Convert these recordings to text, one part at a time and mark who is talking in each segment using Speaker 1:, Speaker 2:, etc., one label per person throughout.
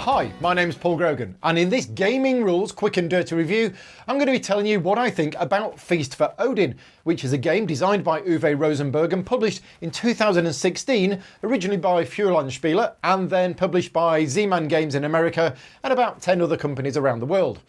Speaker 1: Hi, my name's Paul Grogan, and in this Gaming Rules Quick and Dirty review, I'm going to be telling you what I think about Feast for Odin, which is a game designed by Uwe Rosenberg and published in 2016, originally by Spieler and then published by Z-Man Games in America and about 10 other companies around the world.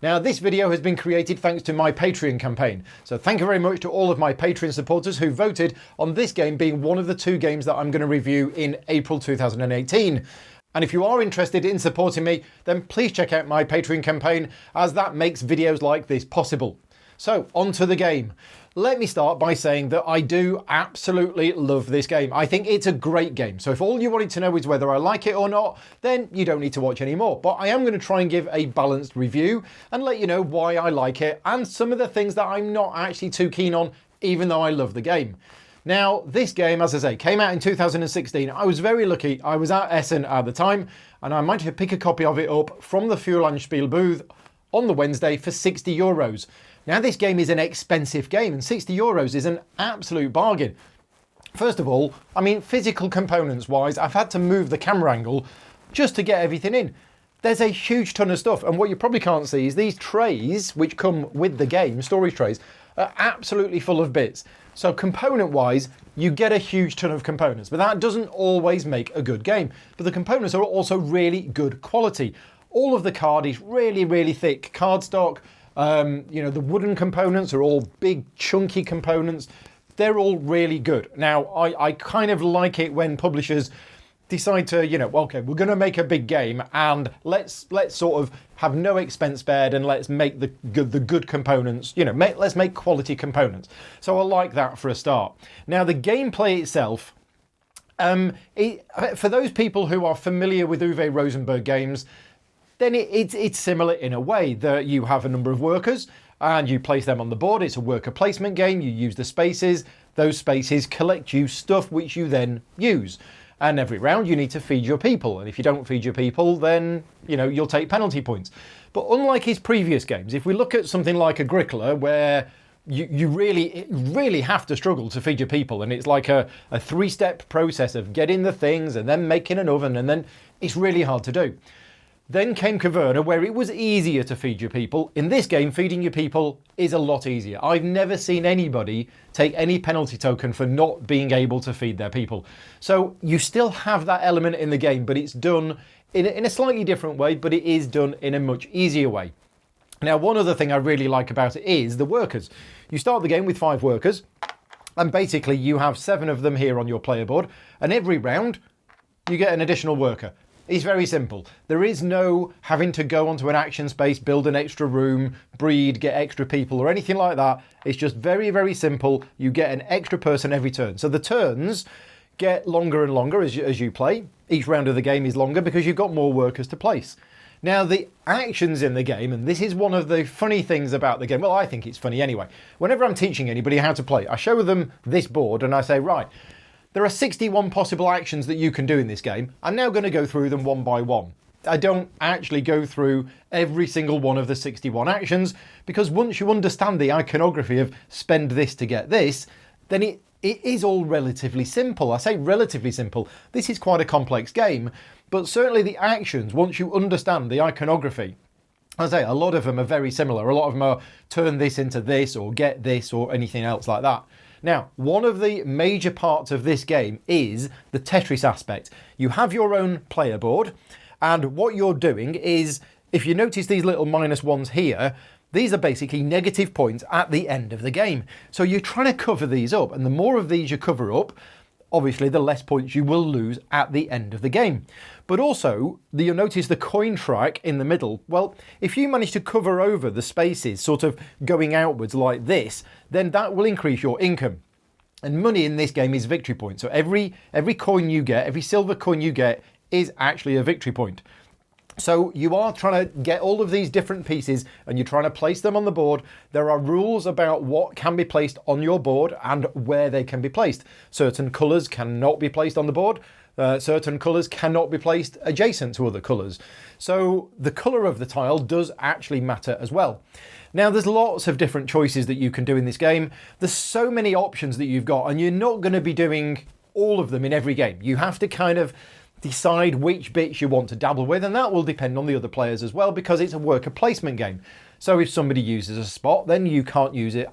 Speaker 1: Now, this video has been created thanks to my Patreon campaign, so thank you very much to all of my Patreon supporters who voted on this game being one of the two games that I'm going to review in April 2018. And if you are interested in supporting me, then please check out my Patreon campaign, as that makes videos like this possible. So, on to the game. Let me start by saying that I do absolutely love this game. I think it's a great game. So if all you wanted to know is whether I like it or not, then you don't need to watch anymore. But I am going to try and give a balanced review and let you know why I like it and some of the things that I'm not actually too keen on, even though I love the game. Now, this game, as I say, came out in 2016. I was very lucky. I was at Essen at the time, and I managed to pick a copy of it up from the Spiel booth on the Wednesday for €60. Now, this game is an expensive game, and €60 is an absolute bargain. First of all, I mean, physical components-wise, I've had to move the camera angle just to get everything in. There's a huge ton of stuff, and what you probably can't see is these trays, which come with the game, storage trays, are absolutely full of bits. So component-wise, you get a huge ton of components, but that doesn't always make a good game. But the components are also really good quality. All of the card is really, really thick cardstock. The wooden components are all big, chunky components. They're all really good. Now, I kind of like it when publishers decide to, okay, we're going to make a big game and let's sort of have no expense spared and let's make the good components, let's make quality components. So I like that for a start. Now, the gameplay itself, for those people who are familiar with Uwe Rosenberg games, then it's similar in a way that you have a number of workers and you place them on the board. It's a worker placement game. You use the spaces. Those spaces collect you stuff which you then use. And every round you need to feed your people. And if you don't feed your people, then, you'll take penalty points. But unlike his previous games, if we look at something like Agricola, where you really have to struggle to feed your people, and it's like a three-step process of getting the things and then making an oven, and then it's really hard to do. Then came Caverna, where it was easier to feed your people. In this game, feeding your people is a lot easier. I've never seen anybody take any penalty token for not being able to feed their people. So you still have that element in the game, but it's done in a slightly different way, but it is done in a much easier way. Now, one other thing I really like about it is the workers. You start the game with 5 workers, and basically you have 7 of them here on your player board, and every round you get an additional worker. It's very simple. There is no having to go onto an action space, build an extra room, breed, get extra people or anything like that. It's just very, very simple. You get an extra person every turn. So the turns get longer and longer as you play. Each round of the game is longer because you've got more workers to place. Now, the actions in the game, and this is one of the funny things about the game. Well, I think it's funny anyway. Whenever I'm teaching anybody how to play, I show them this board and I say, right, there are 61 possible actions that you can do in this game. I'm now going to go through them one by one. I don't actually go through every single one of the 61 actions, because once you understand the iconography of spend this to get this, then it is all relatively simple. I say relatively simple. This is quite a complex game, but certainly the actions, once you understand the iconography, as I say, a lot of them are very similar. A lot of them are turn this into this or get this or anything else like that. Now, one of the major parts of this game is the Tetris aspect. You have your own player board, and what you're doing is, if you notice these little -1s here, these are basically negative points at the end of the game. So you're trying to cover these up, and the more of these you cover up, obviously the less points you will lose at the end of the game. But also, you'll notice the coin track in the middle. Well, if you manage to cover over the spaces, sort of going outwards like this, then that will increase your income. And money in this game is victory points. So every coin you get, every silver coin you get, is actually a victory point. So you are trying to get all of these different pieces and you're trying to place them on the board. There are rules about what can be placed on your board and where they can be placed. Certain colours cannot be placed on the board. Certain colours cannot be placed adjacent to other colours. So the colour of the tile does actually matter as well. Now, there's lots of different choices that you can do in this game. There's so many options that you've got, and you're not going to be doing all of them in every game. You have to kind of decide which bits you want to dabble with, and that will depend on the other players as well, because it's a worker placement game. So if somebody uses a spot, then you can't use it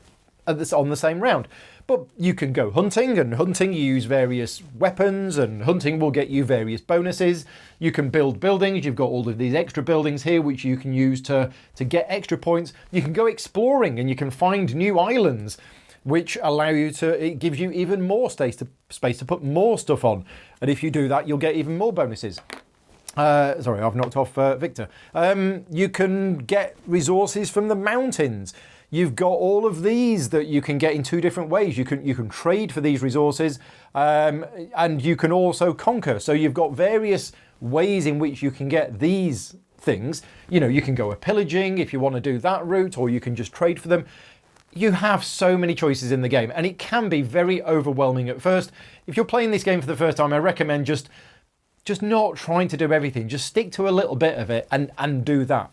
Speaker 1: on the same round. But you can go hunting, and hunting you use various weapons, and hunting will get you various bonuses. You can build buildings. You've got all of these extra buildings here which you can use to get extra points. You can go exploring, and you can find new islands which allow you to, it gives you even more space to put more stuff on. And if you do that, you'll get even more bonuses. Sorry, I've knocked off Victor. You can get resources from the mountains. You've got all of these that you can get in two different ways. You can trade for these resources, and you can also conquer. So you've got various ways in which you can get these things. You know, you can go a pillaging if you want to do that route, or you can just trade for them. You have so many choices in the game, and it can be very overwhelming at first. If you're playing this game for the first time, I recommend just not trying to do everything. Just stick to a little bit of it and do that.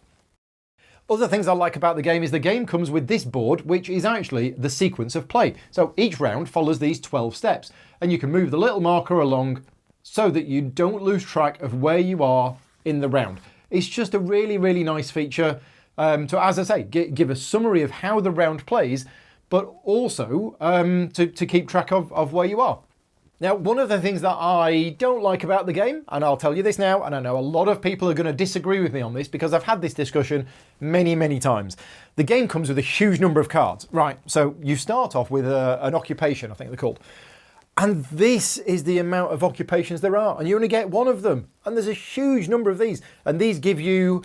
Speaker 1: Other things I like about the game is the game comes with this board, which is actually the sequence of play. So each round follows these 12 steps, and you can move the little marker along so that you don't lose track of where you are in the round. It's just a really, really nice feature to, as I say, give a summary of how the round plays, but also to keep track of where you are. Now, one of the things that I don't like about the game, and I'll tell you this now, and I know a lot of people are going to disagree with me on this because I've had this discussion many, many times. The game comes with a huge number of cards. Right, so you start off with an occupation, I think they're called. And this is the amount of occupations there are, and you only get one of them. And there's a huge number of these. And these give you,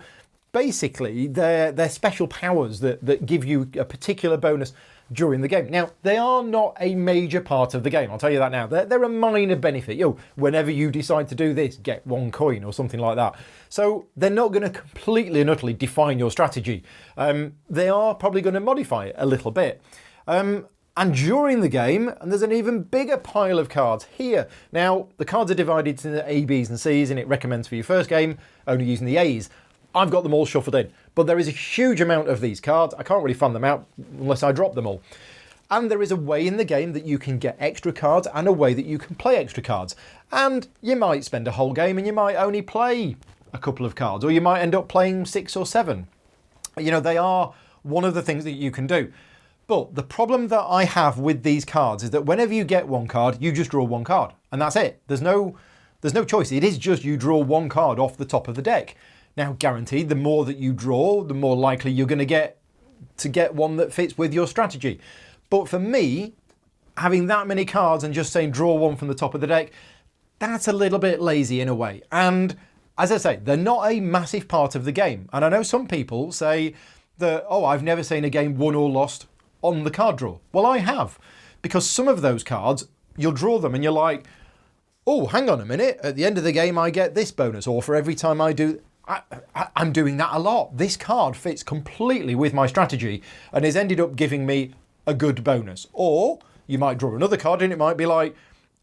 Speaker 1: basically, they're special powers that give you a particular bonus during the game. Now, they are not a major part of the game, I'll tell you that now. They're a minor benefit. Whenever you decide to do this, get 1 coin or something like that. So they're not going to completely and utterly define your strategy. They are probably going to modify it a little bit. And during the game, and there's an even bigger pile of cards here. Now, the cards are divided into A, Bs and Cs, and it recommends for your first game only using the As. I've got them all shuffled in, but there is a huge amount of these cards. I can't really fan them out unless I drop them all. And there is a way in the game that you can get extra cards and a way that you can play extra cards. And you might spend a whole game and you might only play a couple of cards, or you might end up playing 6 or 7. You know, they are one of the things that you can do. But the problem that I have with these cards is that whenever you get 1 card, you just draw 1 card, and that's it. There's no choice. It is just you draw 1 card off the top of the deck. Now, guaranteed, the more that you draw, the more likely you're going to get one that fits with your strategy. But for me, having that many cards and just saying draw 1 from the top of the deck, that's a little bit lazy in a way. And as I say, they're not a massive part of the game. And I know some people say that, oh, I've never seen a game won or lost on the card draw. Well, I have, because some of those cards, you'll draw them and you're like, oh, hang on a minute, at the end of the game I get this bonus, or for every time I do, I'm doing that a lot. This card fits completely with my strategy and has ended up giving me a good bonus. Or you might draw another card and it might be like,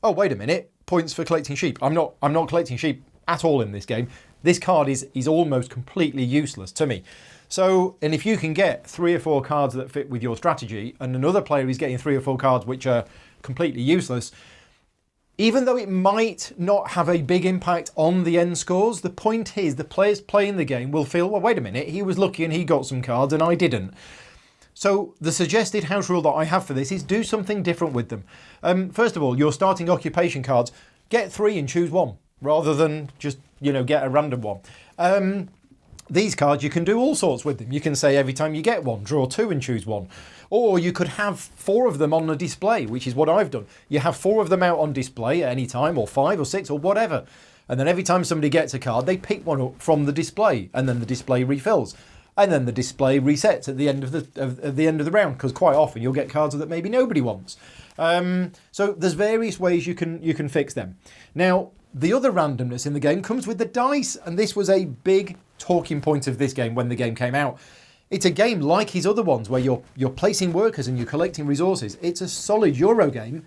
Speaker 1: oh, wait a minute, points for collecting sheep. I'm not collecting sheep at all in this game. This card is almost completely useless to me. So, and if you can get 3 or 4 cards that fit with your strategy and another player is getting 3 or 4 cards which are completely useless, even though it might not have a big impact on the end scores, the point is the players playing the game will feel, well, wait a minute, he was lucky and he got some cards and I didn't. So the suggested house rule that I have for this is do something different with them. First of all, your starting occupation cards, get 3 and choose 1, rather than just, get a random one. These cards, you can do all sorts with them. You can say every time you get 1, draw 2 and choose 1. Or you could have 4 of them on a display, which is what I've done. You have 4 of them out on display at any time, or 5 or 6 or whatever. And then every time somebody gets a card, they pick one up from the display, and then the display refills. And then the display resets at the end of the round, because quite often you'll get cards that maybe nobody wants. So there's various ways you can fix them. Now, the other randomness in the game comes with the dice, and this was a big talking point of this game when the game came out. It's a game like his other ones where you're placing workers and you're collecting resources. It's a solid Euro game,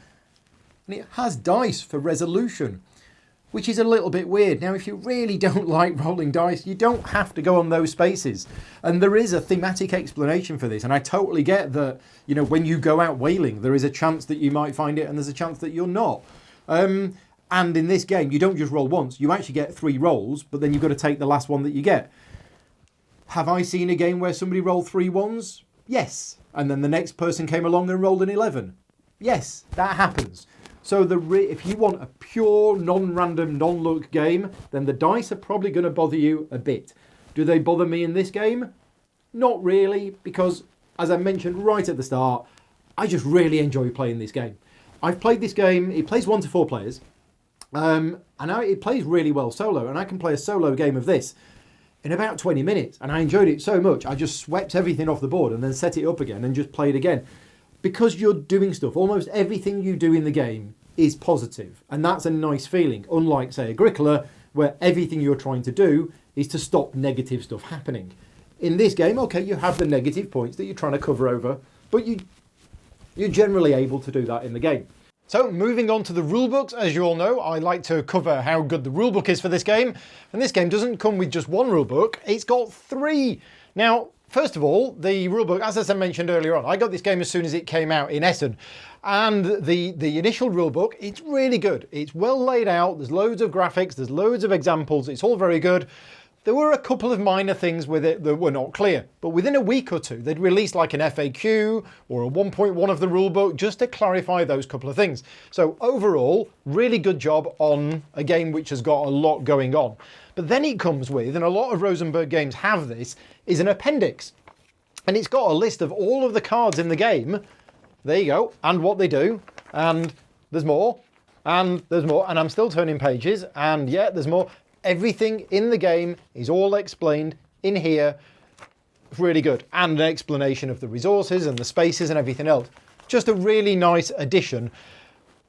Speaker 1: and it has dice for resolution, which is a little bit weird. Now, if you really don't like rolling dice, you don't have to go on those spaces. And there is a thematic explanation for this, and I totally get that, when you go out whaling, there is a chance that you might find it and there's a chance that you're not. And in this game, you don't just roll once. You actually get 3 rolls, but then you've got to take the last one that you get. Have I seen a game where somebody rolled 3 ones? Yes. And then the next person came along and rolled an 11. Yes, that happens. So if you want a pure, non-random, non-luck game, then the dice are probably going to bother you a bit. Do they bother me in this game? Not really, because as I mentioned right at the start, I just really enjoy playing this game. I've played this game, it plays 1 to 4 players. And it plays really well solo, and I can play a solo game of this in about 20 minutes, and I enjoyed it so much I just swept everything off the board and then set it up again and just played again. Because you're doing stuff, almost everything you do in the game is positive, and that's a nice feeling, unlike say Agricola, where everything you're trying to do is to stop negative stuff happening. In this game, okay, you have the negative points that you're trying to cover over, but you're generally able to do that in the game. So moving on to the rulebooks, as you all know, I like to cover how good the rulebook is for this game. And this game doesn't come with just 1 rulebook, it's got 3. Now, first of all, the rulebook, as I mentioned earlier on, I got this game as soon as it came out in Essen. And the initial rulebook, it's really good. It's well laid out, there's loads of graphics, there's loads of examples, it's all very good. There were a couple of minor things with it that were not clear, but within a week or 2, they'd release like an FAQ or a 1.1 of the rulebook just to clarify those couple of things. So overall, really good job on a game which has got a lot going on. But then it comes with, and a lot of Rosenberg games have this, is an appendix. And it's got a list of all of the cards in the game. There you go, and what they do, and there's more, and there's more, and I'm still turning pages, and yeah, there's more. Everything in the game is all explained in here. Really good. And an explanation of the resources and the spaces and everything else. Just a really nice addition.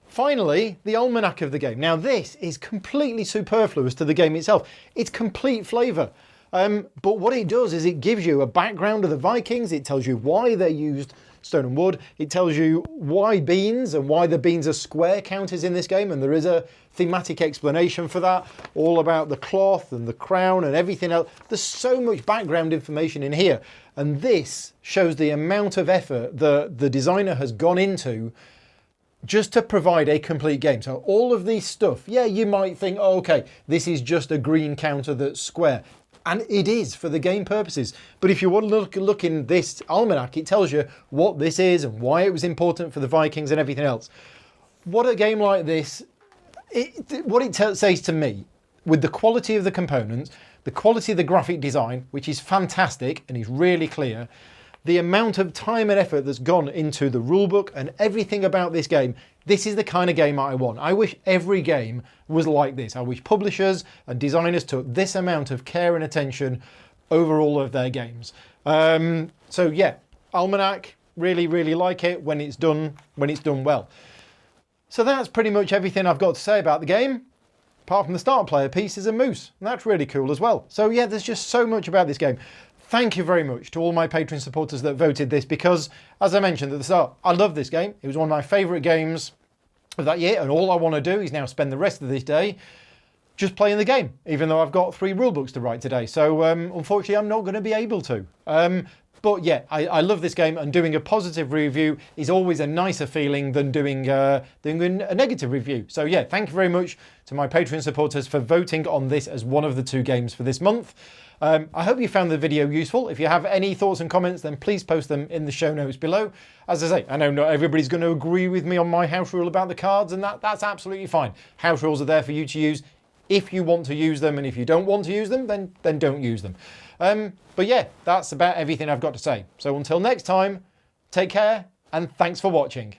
Speaker 1: Finally, the almanac of the game. Now this is completely superfluous to the game itself. It's complete flavour. But what it does is it gives you a background of the Vikings. It tells you why they used stone and wood. It tells you why beans and why the beans are square counters in this game, and there is a thematic explanation for that, all about the cloth and the crown and everything else. There's so much background information in here, and this shows the amount of effort the designer has gone into just to provide a complete game. So all of this stuff, yeah, you might think, oh, okay, this is just a green counter that's square. And it is for the game purposes. But if you want to look in this almanac, it tells you what this is and why it was important for the Vikings and everything else. What a game like this, what it says to me, with the quality of the components, the quality of the graphic design, which is fantastic and is really clear, the amount of time and effort that's gone into the rulebook and everything about this game, this is the kind of game I want. I wish every game was like this. I wish publishers and designers took this amount of care and attention over all of their games. So yeah, Almanac, really, really like it when it's done well. So that's pretty much everything I've got to say about the game, apart from the start player pieces and moose. And that's really cool as well. So yeah, there's just so much about this game. Thank you very much to all my Patreon supporters that voted this, because, as I mentioned at the start, I love this game. It was one of my favourite games of that year, and all I want to do is now spend the rest of this day just playing the game, even though I've got 3 rulebooks to write today. So unfortunately, I'm not going to be able to. But yeah, I love this game, and doing a positive review is always a nicer feeling than doing a negative review. So yeah, thank you very much to my Patreon supporters for voting on this as one of the 2 games for this month. I hope you found the video useful. If you have any thoughts and comments, then please post them in the show notes below. As I say, I know not everybody's going to agree with me on my house rule about the cards, and that's absolutely fine. House rules are there for you to use if you want to use them, and if you don't want to use them, then don't use them. But yeah, that's about everything I've got to say. So until next time, take care, and thanks for watching.